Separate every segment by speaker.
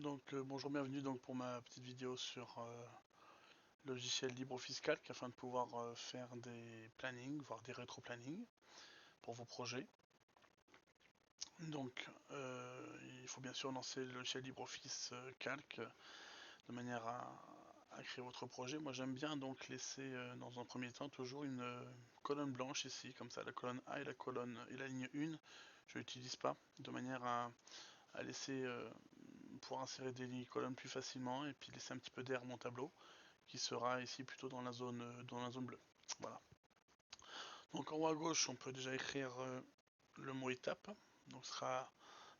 Speaker 1: Donc bonjour, bienvenue donc pour ma petite vidéo sur le logiciel LibreOffice Calc afin de pouvoir faire des plannings, voire des rétro-plannings pour vos projets. Donc il faut bien sûr lancer le logiciel LibreOffice Calc de manière à créer votre projet. Moi j'aime bien donc laisser dans un premier temps toujours une colonne blanche ici, comme ça la colonne A et la colonne et la ligne 1, je l'utilise pas, de manière à laisser pouvoir insérer des colonnes plus facilement et puis laisser un petit peu d'air à mon tableau qui sera ici plutôt dans la zone bleue. Voilà. Donc en haut à gauche, on peut déjà écrire le mot étape. Donc ce sera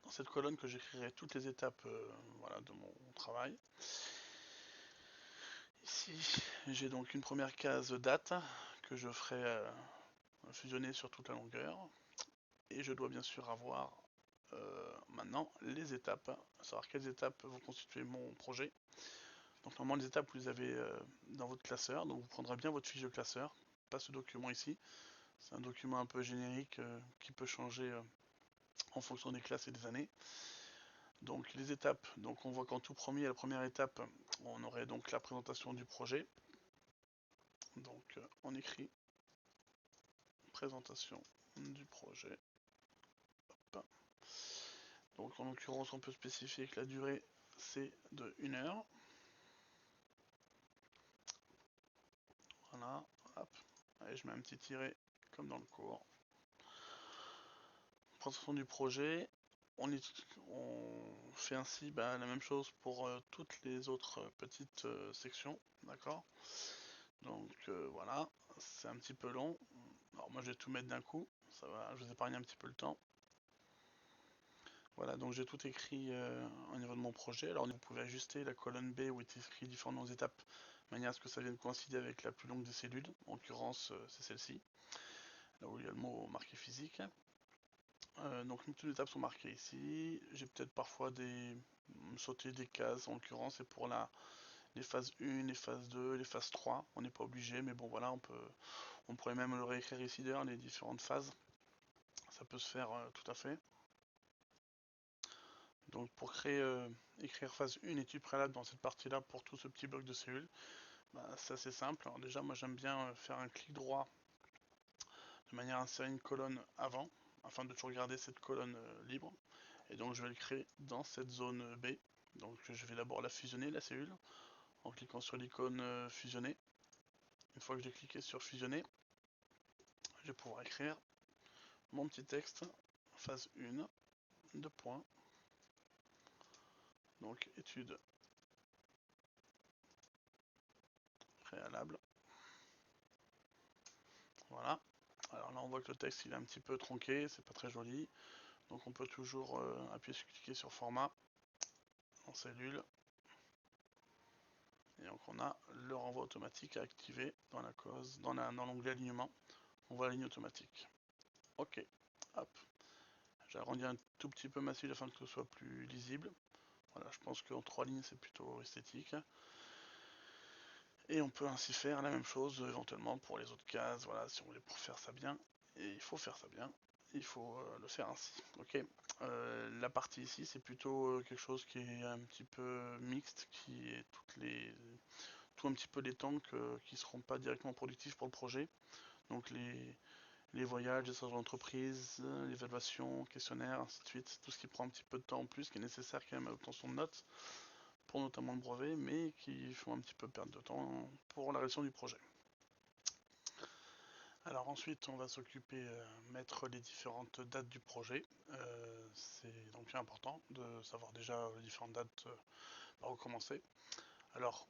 Speaker 1: dans cette colonne que j'écrirai toutes les étapes voilà, de mon travail. Ici, j'ai donc une première case date que je ferai fusionner sur toute la longueur. Et je dois bien sûr avoir maintenant les étapes, savoir quelles étapes vont constituer mon projet. Donc normalement les étapes vous les avez dans votre classeur, donc vous prendrez bien votre fiche de classeur, pas ce document ici, c'est un document un peu générique qui peut changer en fonction des classes et des années. Donc les étapes, donc on voit qu'en tout premier, la première étape, on aurait donc la présentation du projet. Donc on écrit présentation du projet. Hop. Donc en l'occurrence on peut spécifier que la durée c'est de 1 heure. Voilà, hop. Allez, je mets un petit tiret comme dans le cours. Présentation du projet. On fait ainsi la même chose pour toutes les autres petites sections, d'accord. Donc voilà, c'est un petit peu long. Alors moi je vais tout mettre d'un coup, ça va, je vous épargne un petit peu le temps. Voilà, donc j'ai tout écrit au niveau de mon projet. Alors vous pouvez ajuster la colonne B où est écrit différentes étapes, de manière à ce que ça vienne coïncider avec la plus longue des cellules. En l'occurrence, c'est celle-ci, là où il y a le mot marqué physique. Donc toutes les étapes sont marquées ici. J'ai peut-être parfois sauté des cases, en l'occurrence c'est pour les phases 1, les phases 2, les phases 3. On n'est pas obligé, mais bon voilà, on pourrait même le réécrire ici d'ailleurs, les différentes phases. Ça peut se faire tout à fait. Donc pour écrire phase 1 étude préalable dans cette partie-là pour tout ce petit bloc de cellules, c'est assez simple. Alors déjà moi j'aime bien faire un clic droit de manière à insérer une colonne avant, afin de toujours garder cette colonne libre. Et donc je vais le créer dans cette zone B. Donc je vais d'abord la fusionner, la cellule, en cliquant sur l'icône fusionner. Une fois que j'ai cliqué sur fusionner, je vais pouvoir écrire mon petit texte, phase 1, de points. Donc étude préalable. Voilà. Alors là on voit que le texte il est un petit peu tronqué, c'est pas très joli. Donc on peut toujours cliquer sur format en cellule. Et donc on a le renvoi automatique à activer dans la cause, dans l'onglet alignement. On voit la ligne automatique. Ok, hop. J'ai agrandi un tout petit peu ma cellule afin que ce soit plus lisible. Voilà, je pense qu'en 3 lignes c'est plutôt esthétique. Et on peut ainsi faire la même chose éventuellement pour les autres cases. Voilà, si on voulait pour faire ça bien. Et il faut faire ça bien. Il faut le faire ainsi. Ok. La partie ici c'est plutôt quelque chose qui est un petit peu mixte, qui est tout un petit peu les temps qui seront pas directement productifs pour le projet. Donc les voyages, les stages d'entreprise, l'évaluation, questionnaire, ainsi de suite. Tout ce qui prend un petit peu de temps en plus, qui est nécessaire quand même à l'obtention de notes, pour notamment le brevet, mais qui font un petit peu perdre de temps pour la réalisation du projet. Alors ensuite, on va s'occuper mettre les différentes dates du projet. C'est donc important de savoir déjà les différentes dates par où commencer. Alors,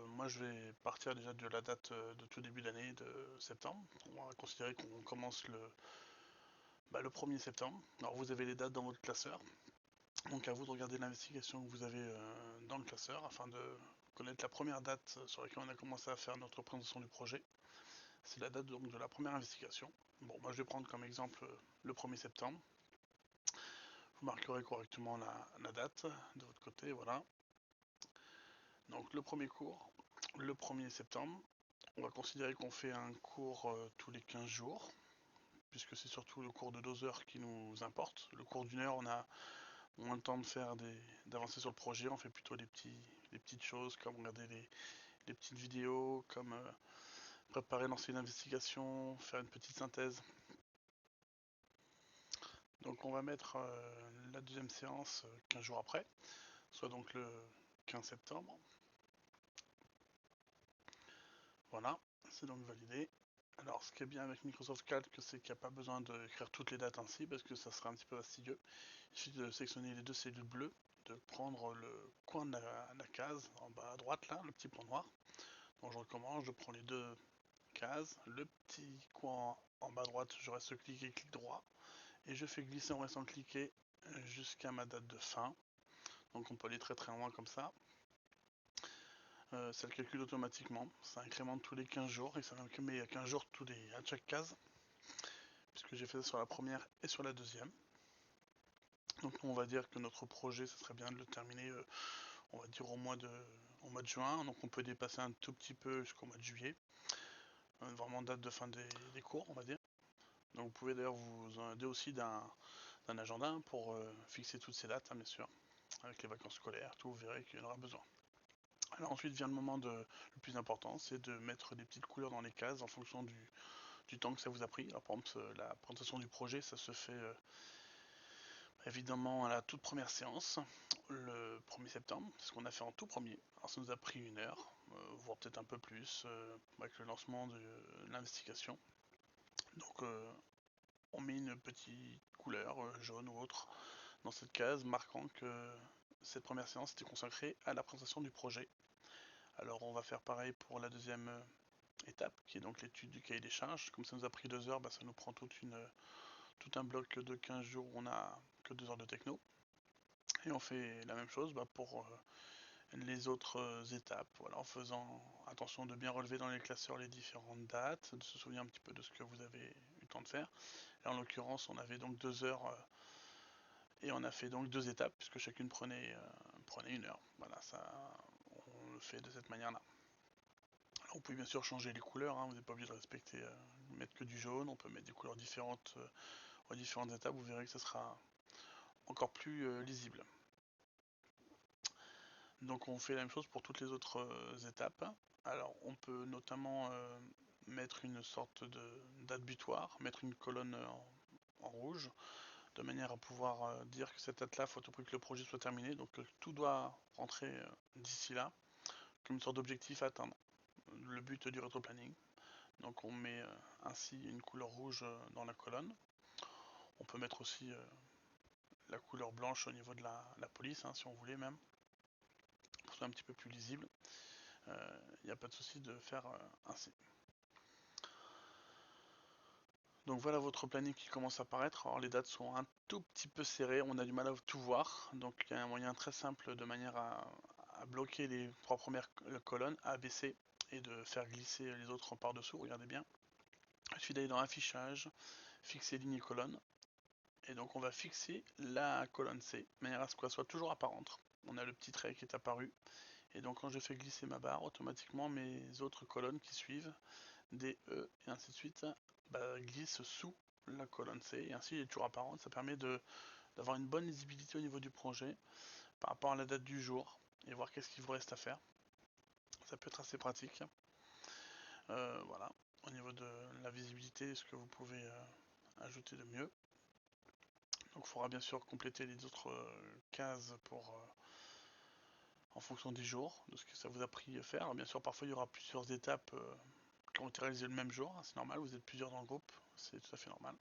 Speaker 1: moi je vais partir déjà de la date de tout début d'année de septembre. On va considérer qu'on commence le 1er septembre. Alors vous avez les dates dans votre classeur. Donc à vous de regarder l'investigation que vous avez dans le classeur afin de connaître la première date sur laquelle on a commencé à faire notre présentation du projet. C'est la date donc de la première investigation. Bon, moi je vais prendre comme exemple le 1er septembre. Vous marquerez correctement la date de votre côté, voilà. Donc le premier cours, le 1er septembre. On va considérer qu'on fait un cours tous les 15 jours, puisque c'est surtout le cours de 2 heures qui nous importe. Le cours d'1 heure, on a moins le temps de faire d'avancer sur le projet, on fait plutôt les petites choses comme regarder les petites vidéos, comme préparer, lancer une investigation, faire une petite synthèse. Donc on va mettre la deuxième séance 15 jours après, soit donc le 15 septembre. Voilà, c'est donc validé. Alors ce qui est bien avec Microsoft Calc, c'est qu'il n'y a pas besoin d'écrire toutes les dates ainsi, parce que ça serait un petit peu fastidieux. Il suffit de sélectionner les deux cellules bleues, de prendre le coin de la case en bas à droite, là, le petit point noir. Donc je recommence, je prends les deux cases, le petit coin en bas à droite, je reste cliqué, clic droit, et je fais glisser en restant cliqué jusqu'à ma date de fin. Donc on peut aller très très loin comme ça. Ça le calcule automatiquement, ça incrémente tous les 15 jours et ça met 15 jours à chaque case, puisque j'ai fait ça sur la première et sur la deuxième. Donc on va dire que notre projet, ce serait bien de le terminer, on va dire au mois de juin, donc on peut dépasser un tout petit peu jusqu'au mois de juillet, vraiment date de fin des cours, on va dire. Donc vous pouvez d'ailleurs vous en aider aussi d'un agenda pour fixer toutes ces dates, hein, bien sûr, avec les vacances scolaires, tout, vous verrez qu'il y en aura besoin. Alors ensuite vient le moment le plus important, c'est de mettre des petites couleurs dans les cases en fonction du temps que ça vous a pris. Alors par exemple, la présentation du projet, ça se fait évidemment à la toute première séance, le 1er septembre, c'est ce qu'on a fait en tout premier. Alors ça nous a pris 1 heure, voire peut-être un peu plus, avec le lancement de l'investigation. Donc on met une petite couleur, jaune ou autre, dans cette case, marquant que cette première séance était consacrée à la présentation du projet. Alors on va faire pareil pour la deuxième étape, qui est donc l'étude du cahier des charges. Comme ça nous a pris 2 heures, ça nous prend tout un bloc de 15 jours où on a que 2 heures de techno. Et on fait la même chose pour les autres étapes, voilà, en faisant attention de bien relever dans les classeurs les différentes dates, de se souvenir un petit peu de ce que vous avez eu le temps de faire. Là en l'occurrence on avait donc 2 heures et on a fait donc 2 étapes puisque chacune prenait 1 heure. Voilà, ça on le fait de cette manière-là. Alors vous pouvez bien sûr changer les couleurs, hein, vous n'êtes pas obligé de respecter, mettre que du jaune, on peut mettre des couleurs différentes aux différentes étapes, vous verrez que ce sera encore plus lisible. Donc on fait la même chose pour toutes les autres étapes. Alors on peut notamment mettre une sorte de date butoir, mettre une colonne en rouge, de manière à pouvoir dire que cette date-là, il faut à tout prix que le projet soit terminé, donc tout doit rentrer d'ici là, comme une sorte d'objectif à atteindre. Le but du rétro-planning. Donc on met ainsi une couleur rouge dans la colonne. On peut mettre aussi la couleur blanche au niveau de la police, hein, si on voulait même, pour que ce soit un petit peu plus lisible. Il n'y a pas de souci de faire ainsi. Donc voilà votre planning qui commence à apparaître. Alors les dates sont un tout petit peu serrées, on a du mal à tout voir. Donc il y a un moyen très simple de manière à bloquer les 3 premières colonnes A, B, C et de faire glisser les autres par-dessous, regardez bien. Il suffit d'aller dans affichage, fixer ligne et colonne. Et donc on va fixer la colonne C, de manière à ce qu'elle soit toujours apparente. On a le petit trait qui est apparu. Et donc quand je fais glisser ma barre, automatiquement mes autres colonnes qui suivent, D, E et ainsi de suite, glissent sous la colonne C. Et ainsi il est toujours apparente. Ça permet d'avoir une bonne lisibilité au niveau du projet par rapport à la date du jour et voir qu'est-ce qu'il vous reste à faire. Ça peut être assez pratique. Voilà, au niveau de la visibilité, ce que vous pouvez ajouter de mieux. Donc il faudra bien sûr compléter les autres cases en fonction des jours, de ce que ça vous a pris à faire. Alors bien sûr parfois il y aura plusieurs étapes qui ont été réalisées le même jour, hein, c'est normal, vous êtes plusieurs dans le groupe, c'est tout à fait normal.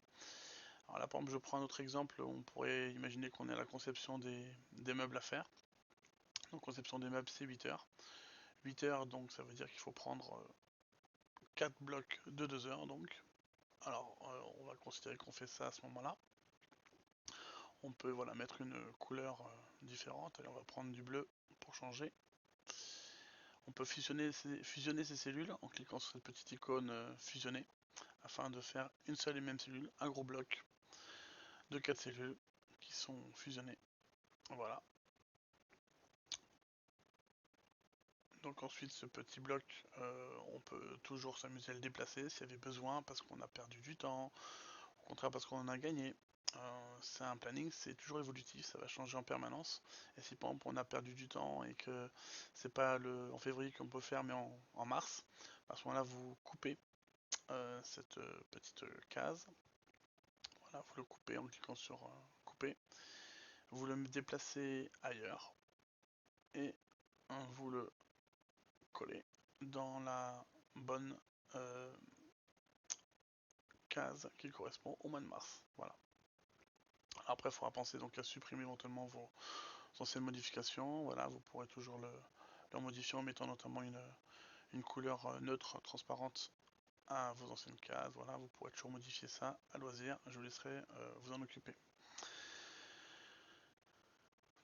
Speaker 1: Alors là par exemple je prends un autre exemple, on pourrait imaginer qu'on est à la conception des meubles à faire. Donc conception des meubles c'est 8 heures. 8 heures donc ça veut dire qu'il faut prendre 4 blocs de 2 heures donc. Alors on va considérer qu'on fait ça à ce moment-là. On peut voilà, mettre une couleur différente. Allez, on va prendre du bleu pour changer. On peut fusionner ces cellules en cliquant sur cette petite icône fusionner afin de faire une seule et même cellule, un gros bloc de 4 cellules qui sont fusionnées. Voilà. Donc ensuite ce petit bloc, on peut toujours s'amuser à le déplacer s'il y avait besoin parce qu'on a perdu du temps, au contraire parce qu'on en a gagné. C'est un planning, c'est toujours évolutif, ça va changer en permanence. Et si par exemple on a perdu du temps et que c'est pas en février qu'on peut faire, mais en mars, à ce moment-là vous coupez cette petite case. Voilà, vous le coupez en cliquant sur couper. Vous le déplacez ailleurs et vous le collez dans la bonne euh, case qui correspond au mois de mars. Voilà. Après, il faudra penser donc à supprimer éventuellement vos anciennes modifications. Voilà, vous pourrez toujours le modifier en mettant notamment une couleur neutre, transparente à vos anciennes cases. Voilà, vous pourrez toujours modifier ça à loisir. Je vous laisserai vous en occuper.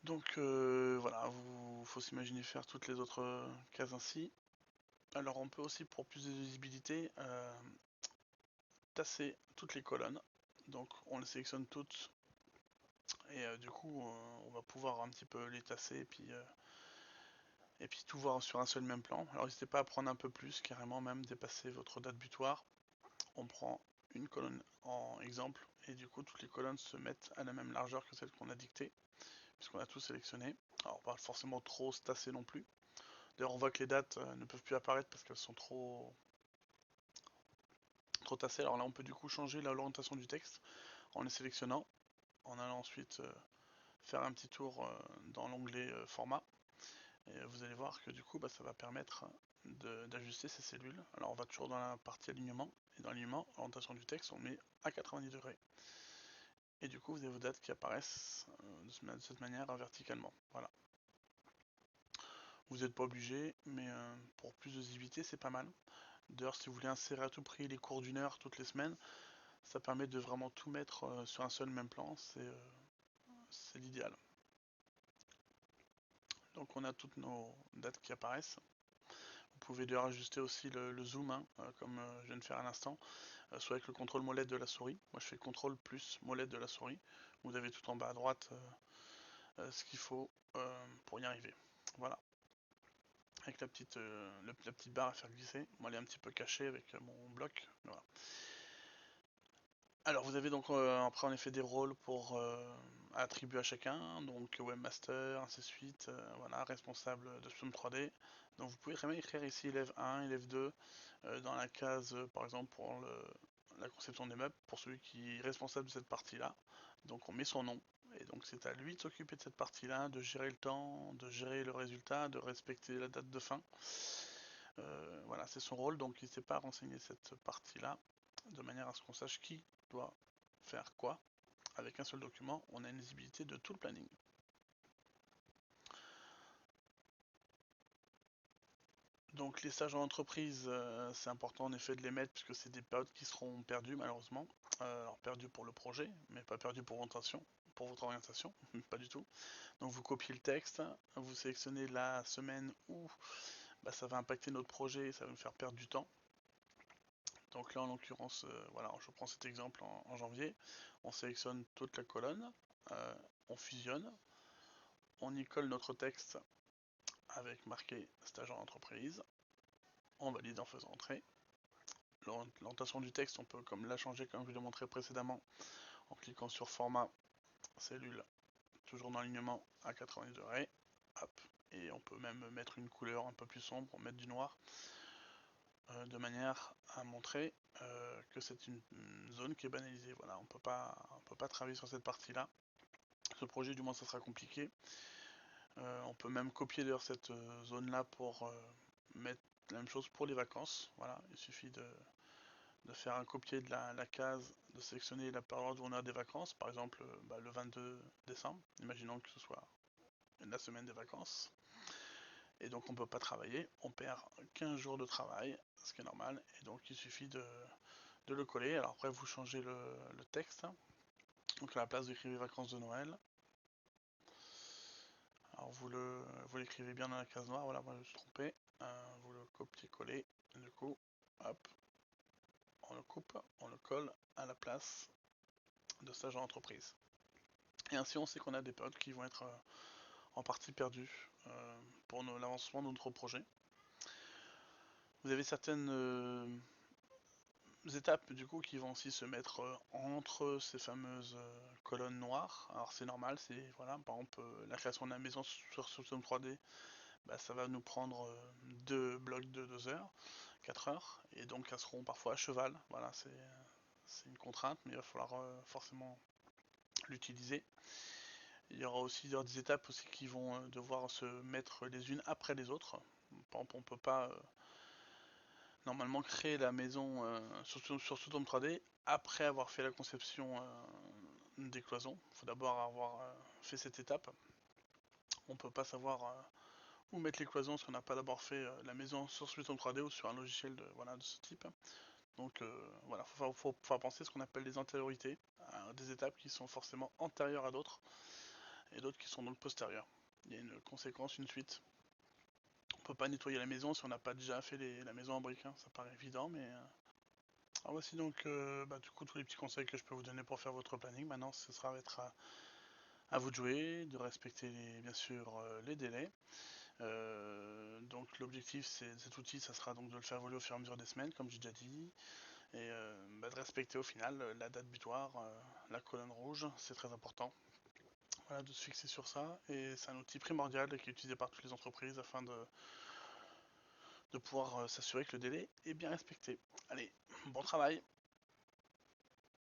Speaker 1: Donc voilà, il faut s'imaginer faire toutes les autres cases ainsi. Alors on peut aussi, pour plus de visibilité, tasser toutes les colonnes. Donc on les sélectionne toutes et du coup on va pouvoir un petit peu les tasser et puis tout voir sur un seul même plan. Alors n'hésitez pas à prendre un peu plus, carrément même dépasser votre date butoir. On prend une colonne en exemple et du coup toutes les colonnes se mettent à la même largeur que celle qu'on a dictée puisqu'on a tout sélectionné. Alors pas forcément trop se tasser non plus. D'ailleurs on voit que les dates ne peuvent plus apparaître parce qu'elles sont trop tassées. Alors là on peut du coup changer l'orientation du texte en les sélectionnant, en allant ensuite faire un petit tour dans l'onglet format. Et vous allez voir que du coup ça va permettre d'ajuster ces cellules. Alors on va toujours dans la partie alignement, et dans l'alignement, orientation du texte, on met à 90 degrés. Et du coup vous avez vos dates qui apparaissent de cette manière verticalement. Voilà. Vous n'êtes pas obligé, mais pour plus de visibilité c'est pas mal. D'ailleurs si vous voulez insérer à tout prix les cours d'une heure toutes les semaines, ça permet de vraiment tout mettre sur un seul même plan, c'est l'idéal. Donc on a toutes nos dates qui apparaissent. Vous pouvez d'ailleurs ajuster aussi le zoom, hein, comme je viens de faire à l'instant, soit avec le contrôle molette de la souris. Moi je fais contrôle plus molette de la souris. Vous avez tout en bas à droite ce qu'il faut pour y arriver. Voilà. Avec la petite barre à faire glisser. Moi elle est un petit peu cachée avec mon bloc. Voilà. Alors vous avez donc après en effet des rôles pour attribuer à chacun, donc webmaster, ainsi de suite, voilà, responsable de Swim 3D. Donc vous pouvez très bien écrire ici élève 1, élève 2, dans la case par exemple pour la conception des meubles, pour celui qui est responsable de cette partie-là. Donc on met son nom, et donc c'est à lui de s'occuper de cette partie-là, de gérer le temps, de gérer le résultat, de respecter la date de fin. Voilà, c'est son rôle, donc n'hésitez pas à renseigner cette partie-là, de manière à ce qu'on sache qui doit faire quoi. Avec un seul document, on a une lisibilité de tout le planning. Donc les stages en entreprise, c'est important en effet de les mettre puisque c'est des périodes qui seront perdues malheureusement. Alors perdues pour le projet, mais pas perdues pour votre orientation, pas du tout. Donc vous copiez le texte, vous sélectionnez la semaine où ça va impacter notre projet et ça va nous faire perdre du temps. Donc là en l'occurrence, voilà, je prends cet exemple en janvier, on sélectionne toute la colonne, on fusionne, on y colle notre texte avec marqué stage en entreprise, on valide en faisant entrer. L'orientation du texte, on peut comme la changer comme je l'ai montré précédemment en cliquant sur format, cellule, toujours dans l'alignement à 90 degrés, hop, et on peut même mettre une couleur un peu plus sombre, mettre du noir, de manière à montrer que c'est une zone qui est banalisée. Voilà, on peut pas travailler sur cette partie-là. Ce projet, du moins, ça sera compliqué. On peut même copier d'ailleurs cette zone-là pour mettre la même chose pour les vacances. Voilà, il suffit de faire un copier de la case, de sélectionner la période où on a des vacances, par exemple le 22 décembre, imaginons que ce soit la semaine des vacances. Et donc on ne peut pas travailler, on perd 15 jours de travail, ce qui est normal, et donc il suffit de le coller. Alors après vous changez le texte, donc à la place d'écrire les vacances de Noël, alors vous l'écrivez bien dans la case noire, voilà, moi je me suis trompé, vous le copiez-collez, du coup, hop, on le coupe, on le colle à la place de stage en entreprise. Et ainsi on sait qu'on a des périodes qui vont être en partie perdues pour l'avancement de notre projet. Vous avez certaines étapes du coup qui vont aussi se mettre entre ces fameuses colonnes noires. Alors c'est normal, c'est voilà, par exemple la création de la maison sur System 3D, bah, ça va nous prendre deux blocs de 2 heures, 4 heures, et donc elles seront parfois à cheval. Voilà, c'est une contrainte, mais il va falloir forcément l'utiliser. Il y aura aussi des étapes aussi qui vont devoir se mettre les unes après les autres. Par exemple, on peut pas normalement créer la maison sur Sodome 3D après avoir fait la conception des cloisons. Il faut d'abord avoir fait cette étape. On peut pas savoir où mettre les cloisons si on n'a pas d'abord fait la maison sur Sodome 3D ou sur un logiciel voilà, de ce type. Donc voilà, faut penser ce qu'on appelle les antériorités, des étapes qui sont forcément antérieures à d'autres et d'autres qui sont donc postérieures. Il y a une conséquence, une suite. On peut pas nettoyer la maison si on n'a pas déjà fait la maison en briques, hein. Ça paraît évident, mais alors voici donc bah, du coup tous les petits conseils que je peux vous donner pour faire votre planning. Maintenant, ce sera être à vous de jouer, de respecter bien sûr les délais. Donc l'objectif c'est cet outil, ça sera donc de le faire évoluer au fur et à mesure des semaines, comme j'ai déjà dit, et bah, de respecter au final la date butoir, la colonne rouge, c'est très important. Voilà, de se fixer sur ça, et c'est un outil primordial qui est utilisé par toutes les entreprises afin de pouvoir s'assurer que le délai est bien respecté. Allez, bon travail!